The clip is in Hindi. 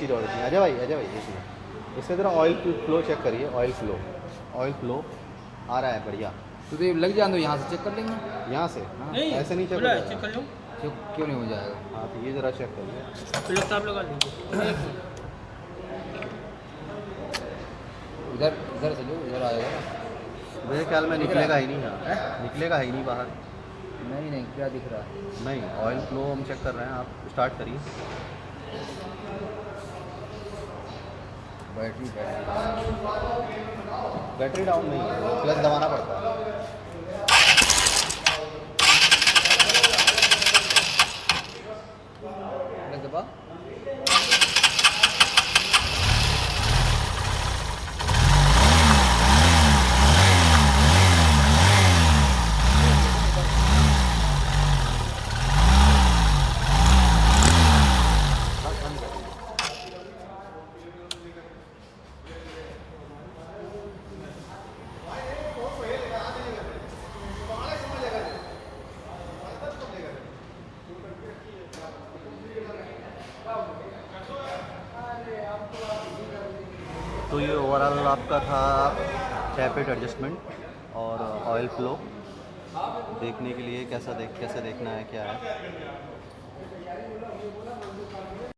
चीज़ और थी। अजय भाई एक मिनट, इससे ज़रा ऑयल फ्लो चेक करिए। ऑयल फ्लो आ रहा है बढ़िया। तो ये लग जाए तो यहाँ से चेक कर लेंगे। यहाँ से नहीं ऐसे नहीं चेक हो बोला जाएगा। चेक कर लो। क्यों नहीं हो जाएगा? हाँ तो ये ज़रा चेक करिए। प्लग तो आप लगा लीजिए। इधर इधर से जो इधर आएगा ना, मेरे ख्याल में निकलेगा ही नहीं यहाँ, निकलेगा ही नहीं बाहर। नहीं नहीं, क्या दिख रहा है? नहीं, ऑयल फ्लो हम चेक कर रहे हैं, आप स्टार्ट करिए। बैटरी डाउन नहीं है, प्लस दबाना पड़ता है। दबा। तो ये ओवरऑल आपका था टैपेट एडजस्टमेंट और ऑयल फ्लो देखने के लिए कैसे देखना है क्या है।